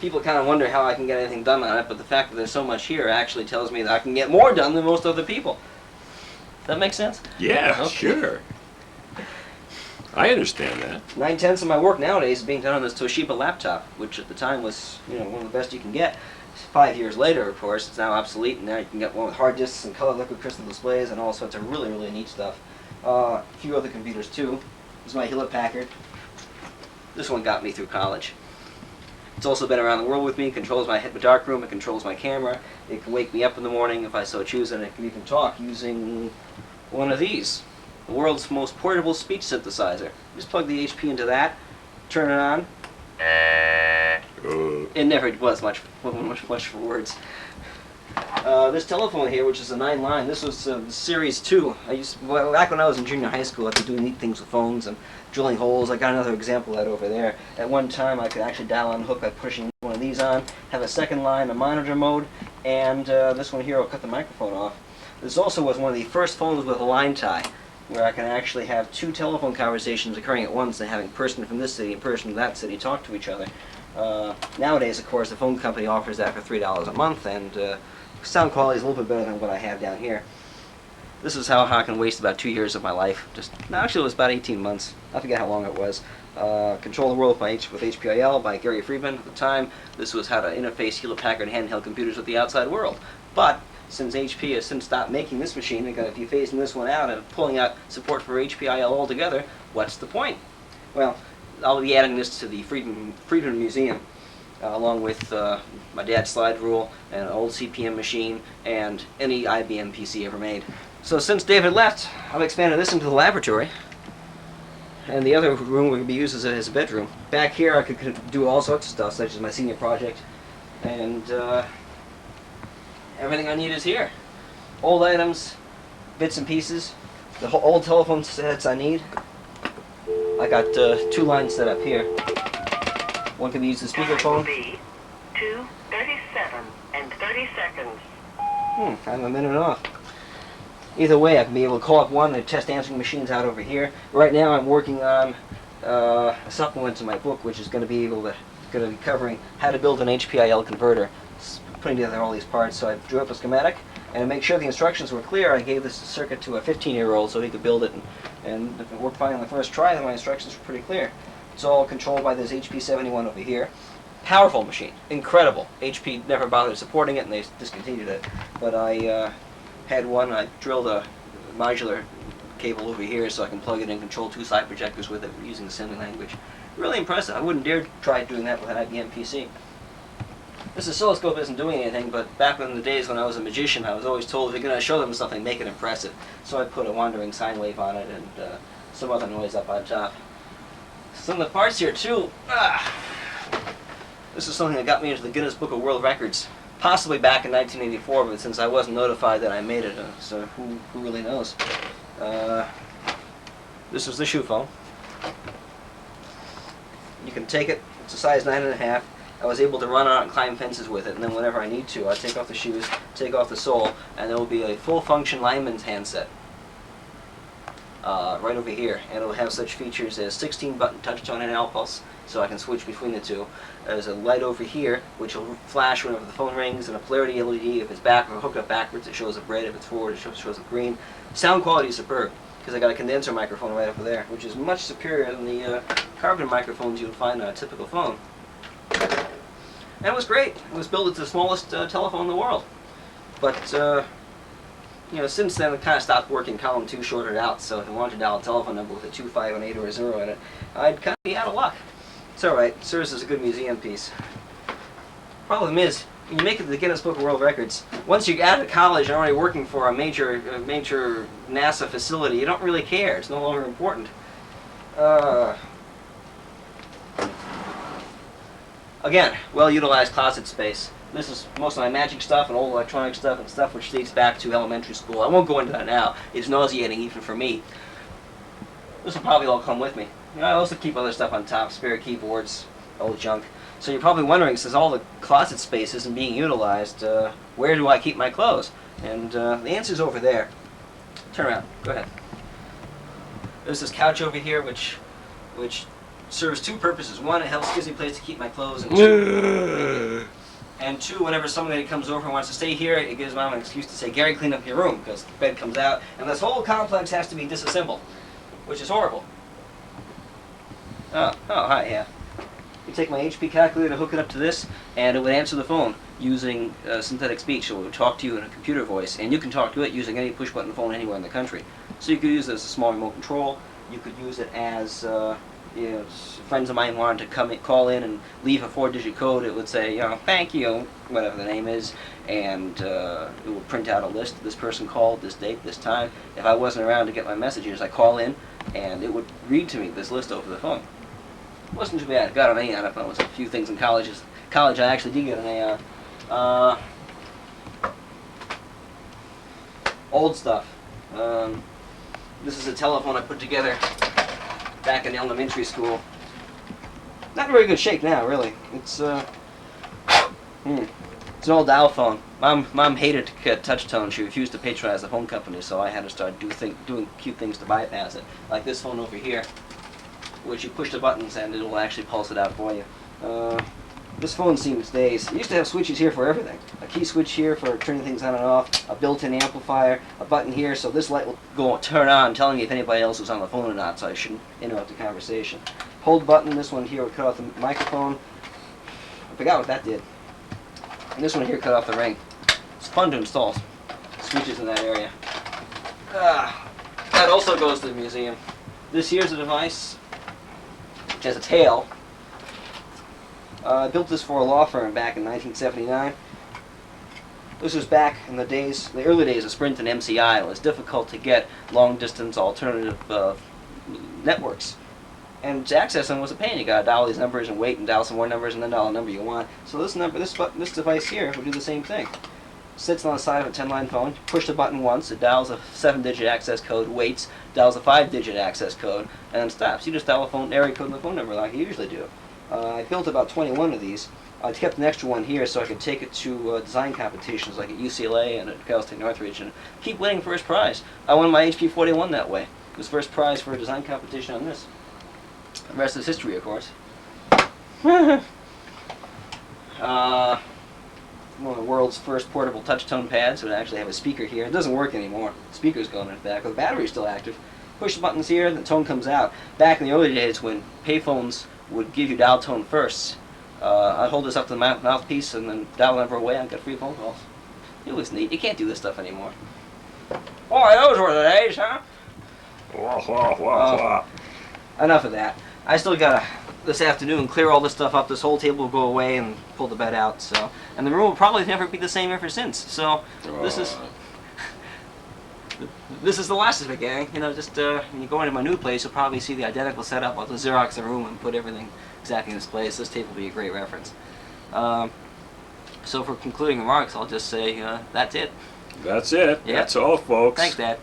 people kind of wonder how I can get anything done on it, but the fact that there's so much here actually tells me that I can get more done than most other people. Does that make sense? Yeah, okay. Sure. I understand that. 9/10 of my work nowadays is being done on this Toshiba laptop, which at the time was, one of the best you can get. 5 years later, of course, it's now obsolete, and now you can get one with hard disks and color liquid crystal displays and all sorts of really, really neat stuff. A few other computers too. This is my Hewlett Packard. This one got me through college. It's also been around the world with me. It controls my darkroom. It controls my camera. It can wake me up in the morning if I so choose, and it can even talk using one of these. The world's most portable speech synthesizer. Just plug the HP into that, turn it on. It never was much for words. This telephone here, which is a 9-line, this was Series 2. Back when I was in junior high school, I could do neat things with phones and drilling holes. I got another example of that over there. At one time, I could actually dial on the hook by pushing one of these on, have a second line, a monitor mode, and this one here will cut the microphone off. This also was one of the first phones with a line tie, where I can actually have 2 telephone conversations occurring at once and having a person from this city and a person from that city talk to each other. Nowadays, of course, the phone company offers that for $3 a month, and sound quality is a little bit better than what I have down here. This is how I can waste about 2 years of my life. Actually, it was about 18 months. I forget how long it was. Control the World with HPIL by Gary Friedman. At the time, this was how to interface Hewlett-Packard handheld computers with the outside world. But since HP has since stopped making this machine, they're going to be phasing this one out and pulling out support for HPIL altogether. What's the point? Well, I'll be adding this to the Friedman Museum, along with my dad's slide rule, and an old CPM machine, and any IBM PC ever made. So since David left, I've expanded this into the laboratory, and the other room will be used as a bedroom. Back here I could do all sorts of stuff, such as my senior project, and everything I need is here. Old items, bits and pieces, the whole old telephone sets I need. I got 2 lines set up here. One can be used as speakerphone. 2:37 and 30 seconds. I'm a minute off. Either way, I can be able to call up one and test answering machines out over here. Right now, I'm working on a supplement to my book, which is going to be covering how to build an HPIL converter, putting together all these parts. So I drew up a schematic, and to make sure the instructions were clear, I gave this circuit to a 15-year-old so he could build it. And if it worked fine on the first try, then my instructions were pretty clear. It's all controlled by this HP71 over here. Powerful machine, incredible. HP never bothered supporting it, and they discontinued it. But I had one. I drilled a modular cable over here so I can plug it in and control 2 side projectors with it using assembly language. Really impressive. I wouldn't dare try doing that with an IBM PC. This oscilloscope isn't doing anything, but back in the days when I was a magician, I was always told if you're going to show them something, make it impressive. So I put a wandering sine wave on it and some other noise up on top. Some of the parts here too. This is something that got me into the Guinness Book of World Records, possibly back in 1984, but since I wasn't notified that I made it, so who really knows? This was the shoe phone. You can take it. It's a size 9.5. I was able to run out and climb fences with it, and then whenever I need to, I take off the shoes, take off the sole, and there will be a full-function lineman's handset right over here, and it will have such features as 16-button touch-tone and pulse, so I can switch between the two. There's a light over here, which will flash whenever the phone rings, and a polarity LED. If it's back or hooked up backwards, it shows up red. If it's forward, it shows up green. Sound quality is superb, because I got a condenser microphone right over there, which is much superior than the carbon microphones you would find on a typical phone. And it was great. It was built as the smallest telephone in the world. But, since then it kind of stopped working. Column 2 shorted out, so if I wanted to dial a telephone number with a 2, 5, an 8, or a 0 in it, I'd kind of be out of luck. It's alright. It serves as a good museum piece. Problem is, when you make it to the Guinness Book of World Records, once you're out of college and already working for a major NASA facility, you don't really care. It's no longer important. Again, well-utilized closet space. This is most of my magic stuff and old electronic stuff and stuff which dates back to elementary school. I won't go into that now. It's nauseating even for me. This will probably all come with me. I also keep other stuff on top, spare keyboards, old junk. So you're probably wondering, since all the closet space isn't being utilized, where do I keep my clothes? And the answer's over there. Turn around. Go ahead. There's this couch over here which serves two purposes. One, it gives me a place to keep my clothes, and two, whenever somebody comes over and wants to stay here, it gives Mom an excuse to say, Gary, clean up your room, because the bed comes out, and this whole complex has to be disassembled, which is horrible. Oh, hi, yeah. You take my HP calculator, hook it up to this, and it would answer the phone using synthetic speech. So it would talk to you in a computer voice, and you can talk to it using any push-button phone anywhere in the country. So you could use it as a small remote control. You could use it as, friends of mine wanted to call in and leave a 4-digit code. It would say, thank you, whatever the name is, and it would print out a list. This person called, this date, this time. If I wasn't around to get my messages, I call in, and it would read to me this list over the phone. Wasn't too bad. Got an A on it, but it was a few things in college. College, I actually did get an A on. Old stuff. This is a telephone I put together back in elementary school. Not in very good shape now, really. It's it's an old dial phone. Mom hated to get touch tone. She refused to patronize the phone company, so I had to start doing cute things to bypass it, like this phone over here, which you push the buttons and it will actually pulse it out for you. This phone seems days. It used to have switches here for everything. A key switch here for turning things on and off, a built-in amplifier, a button here so this light will turn on telling me if anybody else was on the phone or not, so I shouldn't interrupt the conversation. Hold button, this one here would cut off the microphone. I forgot what that did. And this one here cut off the ring. It's fun to install switches in that area. That also goes to the museum. This here's a device which has a tail. I built this for a law firm back in 1979. This was back in the early days of Sprint and MCI. It was difficult to get long-distance alternative networks. And to access them was a pain. You got to dial these numbers and wait and dial some more numbers and then dial a number you want. So this device here will do the same thing. Sits on the side of a 10-line phone. You push the button once, it dials a 7-digit access code, waits, dials a 5-digit access code, and then stops. You just dial a area code and the phone number like you usually do. I built about 21 of these. I kept an extra one here so I could take it to design competitions like at UCLA and at Cal State Northridge and keep winning first prize. I won my HP 41 that way. It was first prize for a design competition on this. The rest is history, of course. One of the world's first portable touch-tone pads. It would actually have a speaker here. It doesn't work anymore. The speaker's going in the back, but the battery's still active. Push the buttons here, and the tone comes out. Back in the early days when payphones would give you dial tone first, I'd hold this up to the mouthpiece and then dial the number away and get free phone calls. It was neat. You can't do this stuff anymore. Boy, those were the days, huh? Enough of that. I still gotta, this afternoon, clear all this stuff up. This whole table will go away and pull the bed out. So, and the room will probably never be the same ever since. So, this is the last of it, gang. Just when you go into my new place, you'll probably see the identical setup. I'll just Xerox the room and put everything exactly in its place. This table will be a great reference. So for concluding remarks, I'll just say that's it. That's it. Yeah. That's all, folks. Thanks, Dad.